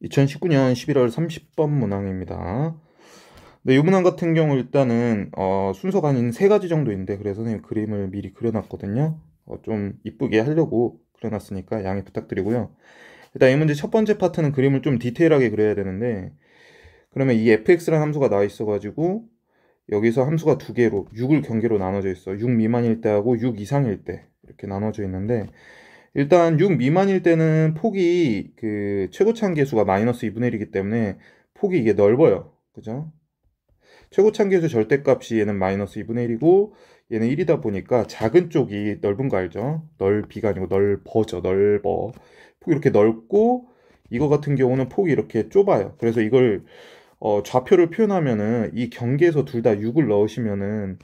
2019년 11월 30번 문항입니다. 네, 이 문항 같은 경우 일단은 순서가 한 세 가지 정도 있는데 그래서 선생님 그림을 미리 그려놨거든요. 좀 이쁘게 하려고 그려놨으니까 양해 부탁드리고요. 일단 이 문제 첫 번째 파트는 그림을 좀 디테일하게 그려야 되는데 그러면 이 fx라는 함수가 나와 있어가지고 여기서 함수가 두 개로 6을 경계로 나눠져 있어. 6 미만일 때하고 6 이상일 때 이렇게 나눠져 있는데 일단 6 미만일 때는 폭이 그 최고차 계수가 마이너스 2분의 1이기 때문에 폭이 이게 넓어요. 그죠? 최고차 계수 절대값이 얘는 마이너스 2분의 1이고 얘는 1이다 보니까 작은 쪽이 넓은 거 알죠? 넓이가 아니고 넓어져. 넓어. 폭이 이렇게 넓고 이거 같은 경우는 폭이 이렇게 좁아요. 그래서 이걸 좌표를 표현하면은 이 경계에서 둘 다 6을 넣으시면은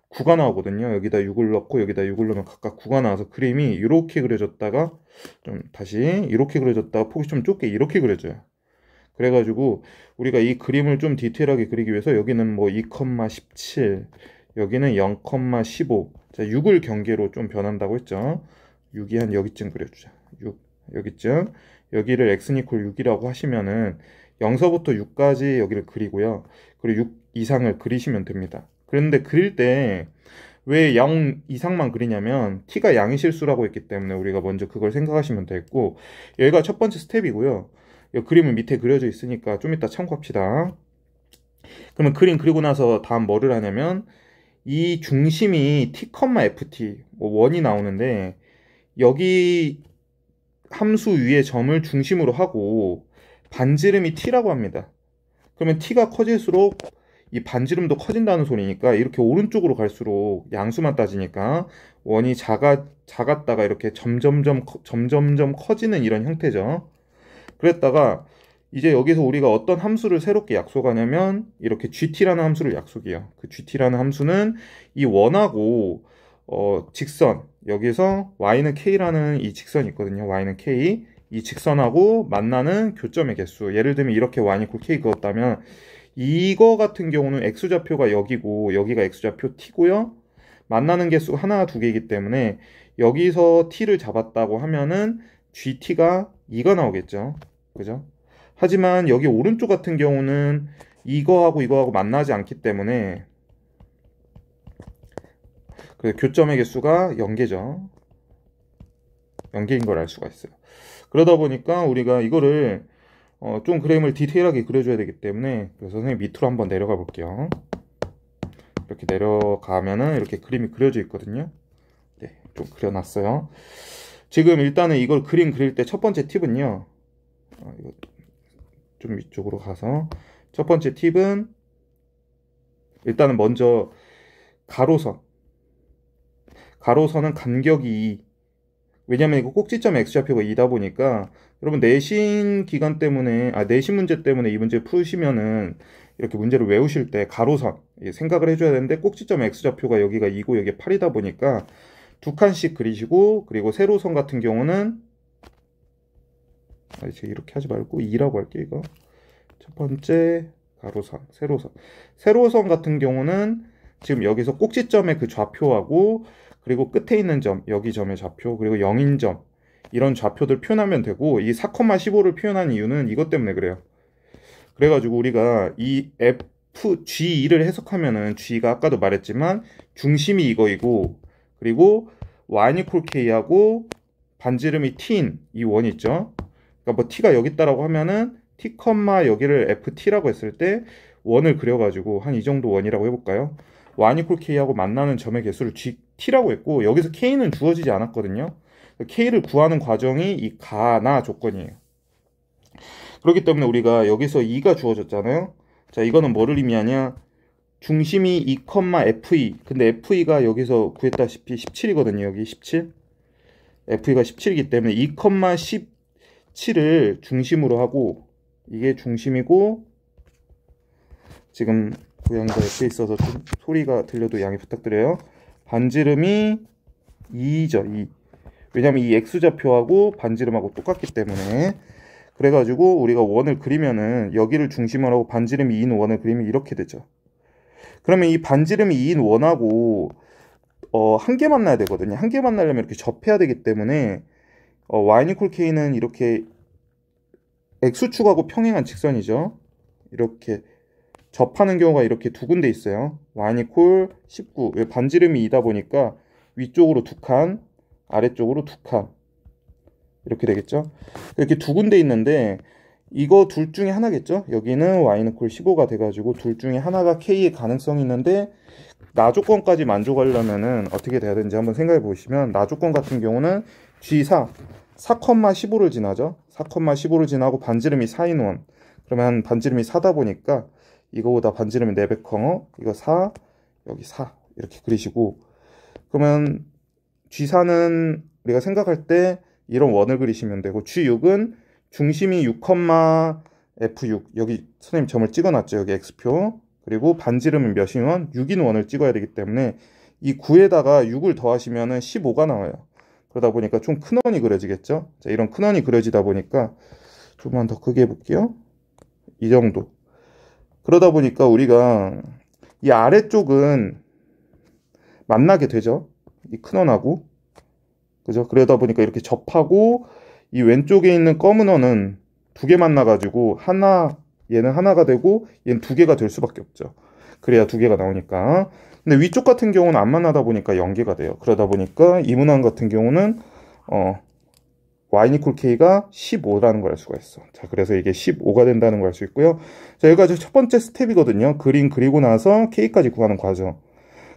9가 나오거든요. 여기다 6을 넣고 여기다 6을 넣으면 각각 9가 나와서 그림이 이렇게 그려졌다가 좀 다시 이렇게 그려졌다가 폭이 좀 좁게 이렇게 그려져요. 그래가지고 우리가 이 그림을 좀 디테일하게 그리기 위해서 여기는 뭐 2,17 여기는 0,15 자, 6을 경계로 좀 변한다고 했죠. 6이 한 여기쯤 그려주자. 6 여기쯤 여기를 x 이퀄 6이라고 하시면은 0서부터 6까지 여기를 그리고요. 그리고 6 이상을 그리시면 됩니다. 그런데 그릴 때 왜 0 이상만 그리냐면 t가 양의 실수라고 했기 때문에 우리가 먼저 그걸 생각하시면 되겠고 여기가 첫 번째 스텝이고요. 이 그림은 밑에 그려져 있으니까 좀 이따 참고합시다. 그러면 그림 그리고 나서 다음 뭐를 하냐면 이 중심이 t, ft 뭐 원이 나오는데 여기 함수 위에 점을 중심으로 하고 반지름이 t라고 합니다. 그러면 t가 커질수록 이 반지름도 커진다는 소리니까 이렇게 오른쪽으로 갈수록 양수만 따지니까 원이 작았다가 이렇게 점점점 커지는 이런 형태죠. 그랬다가 이제 여기서 우리가 어떤 함수를 새롭게 약속하냐면 이렇게 gt라는 함수를 약속해요. 그 gt라는 함수는 이 원하고 직선 여기서 y는 k라는 이 직선이 있거든요. y는 k 이 직선하고 만나는 교점의 개수 예를 들면 이렇게 y 이퀄 k 그었다면 이거 같은 경우는 x좌표가 여기고 여기가 x좌표 t고요. 만나는 개수가 하나 두 개이기 때문에 여기서 t를 잡았다고 하면은 gt가 2가 나오겠죠. 그죠? 하지만 여기 오른쪽 같은 경우는 이거하고 만나지 않기 때문에 그 교점의 개수가 0개죠. 0개인 걸 알 수가 있어요. 그러다 보니까 우리가 이거를 좀 그림을 디테일하게 그려줘야 되기 때문에 그래서 선생님 밑으로 한번 내려가 볼게요. 이렇게 내려가면은 이렇게 그림이 그려져 있거든요. 네, 좀 그려놨어요. 지금 일단은 이걸 그림 그릴 때 첫 번째 팁은요. 이거 좀 위쪽으로 가서 첫 번째 팁은 일단은 먼저 가로선은 간격이 2. 왜냐면 이거 꼭지점 x좌표가 2다 보니까 여러분 내신 기간 때문에 내신 문제 때문에 이 문제 푸시면은 이렇게 문제를 외우실 때 가로선 생각을 해줘야 되는데 꼭지점 x좌표가 여기가 2고 여기 8이다 보니까 두 칸씩 그리시고 그리고 세로선 같은 경우는 제가 이렇게 하지 말고 2라고 할게요. 이거 첫 번째 가로선 세로선 같은 경우는 지금 여기서 꼭지점의 그 좌표하고 그리고 끝에 있는 점 여기 점의 좌표 그리고 0인 점 이런 좌표들 표현하면 되고 이 4,15를 표현한 이유는 이것 때문에 그래요. 그래가지고 우리가 이 G2를 해석하면은 G가 아까도 말했지만 중심이 이거이고 그리고 y 이퀄 k하고 반지름이 t인 이 원이 있죠. 그러니까 뭐 t가 여기 있다라고 하면은 t, 여기를 ft라고 했을 때 원을 그려가지고 한 이 정도 원이라고 해볼까요? y 이퀄 k하고 만나는 점의 개수를 gt라고 했고 여기서 k는 주어지지 않았거든요. k를 구하는 과정이 이 가나 조건이에요. 그렇기 때문에 우리가 여기서 2가 주어졌잖아요. 자, 이거는 뭐를 의미하냐? 중심이 2, fe. 근데 fe가 여기서 구했다시피 17이거든요. 여기 17. fe가 17이기 때문에 2, 17을 중심으로 하고 이게 중심이고 지금 고양이가 옆에 있어서 좀 소리가 들려도 양해 부탁드려요. 반지름이 2죠. 2. 왜냐면 이 x좌표하고 반지름하고 똑같기 때문에 그래가지고 우리가 원을 그리면은 여기를 중심으로 하고 반지름이 2인 원을 그리면 이렇게 되죠. 그러면 이 반지름이 2인 원하고 한 개 만나야 되거든요. 한 개 만나려면 이렇게 접해야 되기 때문에 y 이퀄 k는 이렇게 x축하고 평행한 직선이죠. 이렇게 접하는 경우가 이렇게 두 군데 있어요. y 이퀄 19. 반지름이 2다 보니까 위쪽으로 2칸, 아래쪽으로 2칸. 이렇게 되겠죠. 이렇게 두 군데 있는데 이거 둘 중에 하나겠죠. 여기는 y는 콜 15가 돼가지고 둘 중에 하나가 k의 가능성이 있는데 나 조건까지 만족하려면은 어떻게 돼야 되는지 한번 생각해 보시면, 나 조건 같은 경우는 G4 4,15를 지나죠. 4,15를 지나고 반지름이 4인 원. 그러면 반지름이 4다 보니까 이거보다 반지름이 4배 커. 이거 4, 여기 4 이렇게 그리시고, 그러면 G4는 우리가 생각할 때 이런 원을 그리시면 되고, G6은 중심이 6,F6 여기 선생님 점을 찍어놨죠. 여기 X표. 그리고 반지름은 몇인 원? 6인 원을 찍어야 되기 때문에 이 9에다가 6을 더하시면은 15가 나와요. 그러다 보니까 좀 큰 원이 그려지겠죠. 자, 이런 큰 원이 그려지다 보니까 조금만 더 크게 해볼게요. 이 정도. 그러다 보니까 우리가 이 아래쪽은 만나게 되죠. 이 큰 원하고. 그죠? 그러다 보니까 이렇게 접하고, 이 왼쪽에 있는 검은 원은 두 개 만나가지고 얘는 하나가 되고 얘는 두 개가 될 수밖에 없죠. 그래야 두 개가 나오니까. 근데 위쪽 같은 경우는 안 만나다 보니까 연계가 돼요. 그러다 보니까 이 문항 같은 경우는 y 이퀄 k가 15라는 걸 알 수가 있어. 자, 그래서 이게 15가 된다는 걸 알 수 있고요. 자, 여기까지 첫 번째 스텝이거든요. 그림 그리고 나서 k까지 구하는 과정.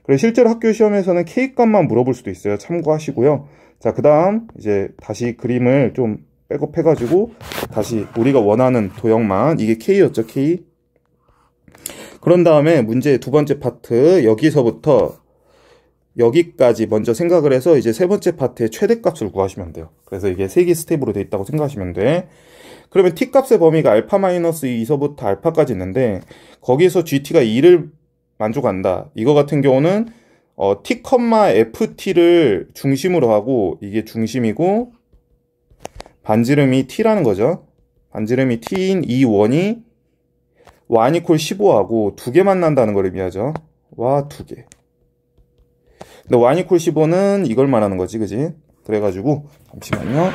그리고 실제로 학교 시험에서는 k 값만 물어볼 수도 있어요. 참고하시고요. 자, 그 다음 이제 다시 그림을 좀 백업해가지고 다시 우리가 원하는 도형만, 이게 k였죠, k. 그런 다음에 문제의 두 번째 파트, 여기서부터 여기까지 먼저 생각을 해서 이제 세 번째 파트의 최대값을 구하시면 돼요. 그래서 이게 세 개 스텝으로 되어 있다고 생각하시면 돼. 그러면 t값의 범위가 알파-2서부터 알파까지 있는데 거기서 gt가 2를 만족한다. 이거 같은 경우는 t, ft를 중심으로 하고, 이게 중심이고 반지름이 t라는 거죠. 반지름이 t인 이 원이 y 이퀄 15하고 두 개 만난다는 걸 의미하죠. 와, 두 개. 근데 y 이퀄 15는 이걸 말하는 거지, 그지? 그래가지고 잠시만요.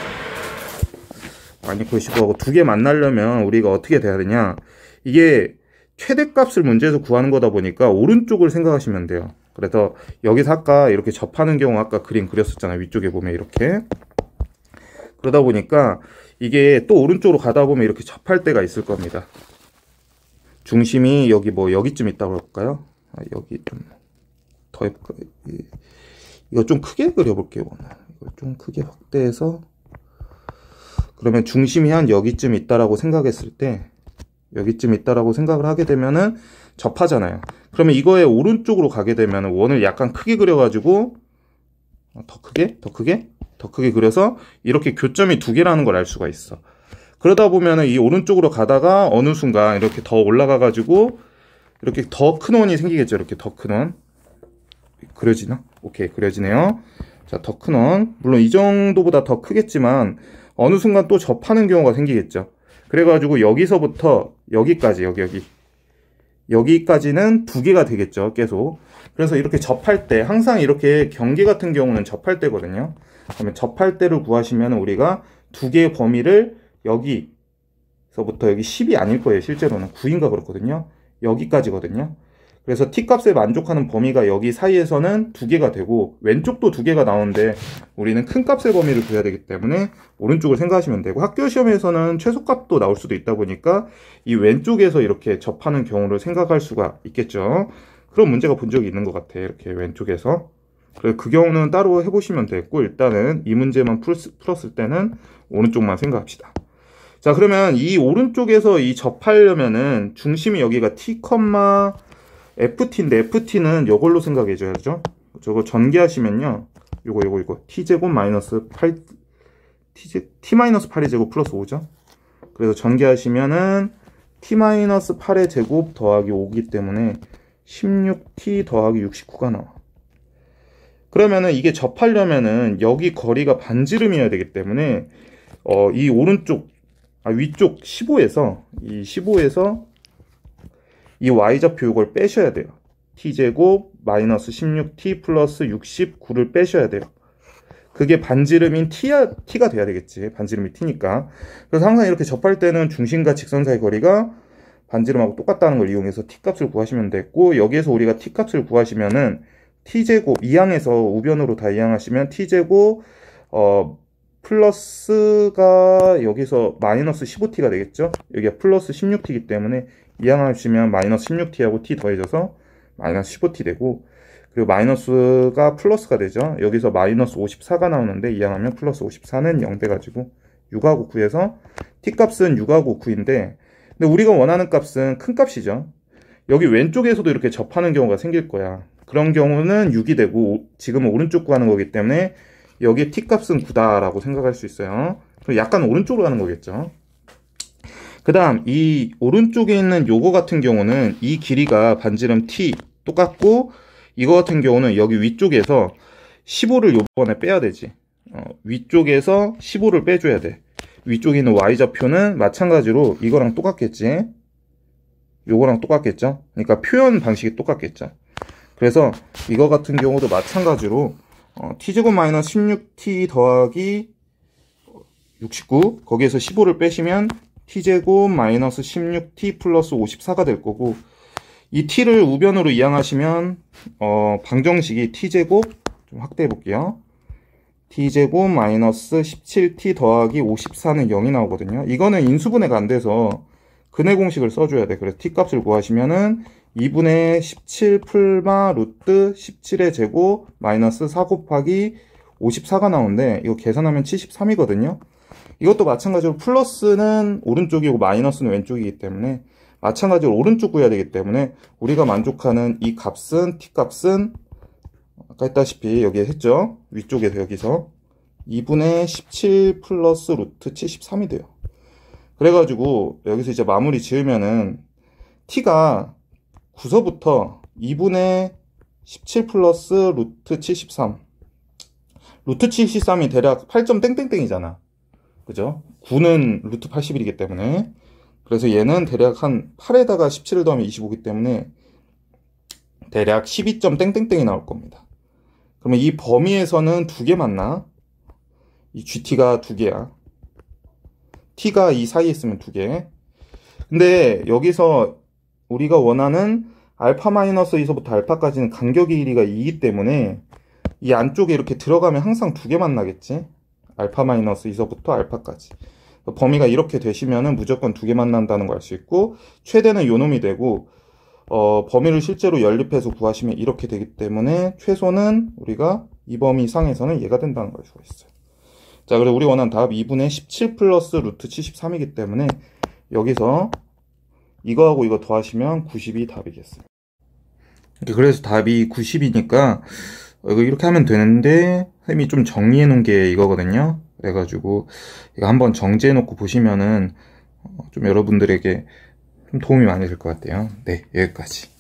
y 이퀄 15하고 두 개 만나려면 우리가 어떻게 돼야 되냐? 이게 최대값을 문제에서 구하는 거다 보니까 오른쪽을 생각하시면 돼요. 그래서 여기서 아까 이렇게 접하는 경우 아까 그림 그렸었잖아요. 위쪽에 보면 이렇게. 그러다 보니까 이게 또 오른쪽으로 가다 보면 이렇게 접할 때가 있을 겁니다. 중심이 여기 여기쯤 있다고 할까요? 여기 좀 더 해볼까요? 이거 좀 크게 그려볼게요. 이걸 좀 크게 확대해서, 그러면 중심이 한 여기쯤 있다라고 생각했을 때, 여기쯤 있다라고 생각을 하게 되면은 접하잖아요. 그러면 이거의 오른쪽으로 가게 되면 원을 약간 크게 그려가지고 더 크게 그려서 이렇게 교점이 두 개라는 걸 알 수가 있어. 그러다 보면은 이 오른쪽으로 가다가 어느 순간 이렇게 더 올라가가지고 이렇게 더 큰 원이 생기겠죠. 이렇게 더 큰 원. 그려지나? 오케이, 그려지네요. 자, 더 큰 원. 물론 이 정도보다 더 크겠지만 어느 순간 또 접하는 경우가 생기겠죠. 그래가지고 여기서부터 여기까지, 여기까지는 두 개가 되겠죠, 계속. 그래서 이렇게 접할 때, 항상 이렇게 경계 같은 경우는 접할 때거든요. 그러면 접할 때를 구하시면 우리가 두 개의 범위를 여기서부터 여기 10이 아닐 거예요. 실제로는 9인가 그렇거든요. 여기까지거든요. 그래서 t값에 만족하는 범위가 여기 사이에서는 두 개가 되고, 왼쪽도 두 개가 나오는데 우리는 큰 값의 범위를 구해야 되기 때문에 오른쪽을 생각하시면 되고, 학교 시험에서는 최소값도 나올 수도 있다 보니까 이 왼쪽에서 이렇게 접하는 경우를 생각할 수가 있겠죠. 그런 문제가 본 적이 있는 것 같아요. 이렇게 왼쪽에서. 그래서 그 경우는 따로 해보시면 되겠고, 일단은 이 문제만 풀었을 때는 오른쪽만 생각합시다. 자, 그러면 이 오른쪽에서 이 접하려면은 중심이 여기가 t, ft인데 ft는 이걸로 생각해 줘야죠. 저거 전개하시면요, 요거 t제곱 마이너스 8, t-8의 제곱 플러스 5죠. 그래서 전개하시면은 t-8의 제곱 더하기 5기 때문에 16t 더하기 69가 나와. 그러면은 이게 접하려면은 여기 거리가 반지름이어야 되기 때문에 이 위쪽 15에서 이 y좌표 이걸 빼셔야 돼요. t제곱 마이너스 16t 플러스 69를 빼셔야 돼요. 그게 반지름인 t가 돼야 되겠지. 반지름이 t니까. 그래서 항상 이렇게 접할 때는 중심과 직선 사이 거리가 반지름하고 똑같다는 걸 이용해서 t 값을 구하시면 됐고, 여기에서 우리가 t 값을 구하시면은 t제곱, 이항에서 우변으로 다 이항하시면 t제곱 플러스가 여기서 마이너스 15t가 되겠죠. 여기가 플러스 16t이기 때문에 이항하시면 마이너스 16t하고 t 더해져서 마이너스 15t 되고, 그리고 마이너스가 플러스가 되죠. 여기서 마이너스 54가 나오는데 이항하면 플러스 54는 0 돼가지고 6하고 9에서 t 값은 6하고 9인데, 근데 우리가 원하는 값은 큰 값이죠. 여기 왼쪽에서도 이렇게 접하는 경우가 생길 거야. 그런 경우는 6이 되고, 지금은 오른쪽 구하는 거기 때문에 여기 t 값은 9다라고 생각할 수 있어요. 그럼 약간 오른쪽으로 가는 거겠죠. 그 다음 이 오른쪽에 있는 요거 같은 경우는 이 길이가 반지름 t 똑같고, 이거 같은 경우는 여기 위쪽에서 15를 요번에 빼야 되지. 위쪽에서 15를 빼줘야 돼. 위쪽에 있는 y좌표는 마찬가지로 이거랑 똑같겠지. 요거랑 똑같겠죠. 그러니까 표현 방식이 똑같겠죠. 그래서 이거 같은 경우도 마찬가지로 t제곱 마이너스 16t 더하기 69, 거기에서 15를 빼시면 t제곱 마이너스 16t 플러스 54가 될 거고, 이 t를 우변으로 이항하시면 방정식이 t제곱, 좀 확대해 볼게요. t제곱 마이너스 17t 더하기 54는 0이 나오거든요. 이거는 인수분해가 안 돼서 근해 공식을 써줘야 돼. 그래서 t 값을 구하시면은 2분의 17 풀마 루트 17의 제곱 마이너스 4 곱하기 54가 나오는데, 이거 계산하면 73이거든요. 이것도 마찬가지로 플러스는 오른쪽이고 마이너스는 왼쪽이기 때문에 마찬가지로 오른쪽 구해야 되기 때문에 우리가 만족하는 이 값은, t 값은 아까 했다시피 여기에 했죠. 위쪽에서 여기서 2분의 17 플러스 루트 73이 돼요. 그래가지고 여기서 이제 마무리 지으면은 t가 9서부터 2분의 17 플러스 루트 73, 루트 73이 대략 8점 땡땡땡이잖아. 그죠? 9는 루트 81이기 때문에. 그래서 얘는 대략 한 8에다가 17을 더하면 25이기 때문에 대략 12점 땡땡땡이 나올 겁니다. 그러면 이 범위에서는 두 개 맞나? 이 GT가 두 개야. T가 이 사이에 있으면 두 개. 근데 여기서 우리가 원하는 알파 마이너스에서부터 알파까지는 간격의 길이가 2이기 때문에 이 안쪽에 이렇게 들어가면 항상 두 개 만나겠지? 알파 마이너스에서부터 알파까지. 범위가 이렇게 되시면은 무조건 두 개 만난다는 걸 알 수 있고, 최대는 요놈이 되고, 범위를 실제로 연립해서 구하시면 이렇게 되기 때문에 최소는 우리가 이 범위 이상에서는 얘가 된다는 걸 수가 있어요. 자, 그리고 우리 원하는 답 2분의 17 플러스 루트 73이기 때문에 여기서 이거하고 이거 더하시면 90이 답이겠어요. 그래서 답이 90이니까 이렇게 하면 되는데, 쌤이 좀 정리해 놓은 게 이거거든요. 그래가지고 이거 한번 정지해 놓고 보시면은 좀 여러분들에게 좀 도움이 많이 될 것 같아요. 네, 여기까지.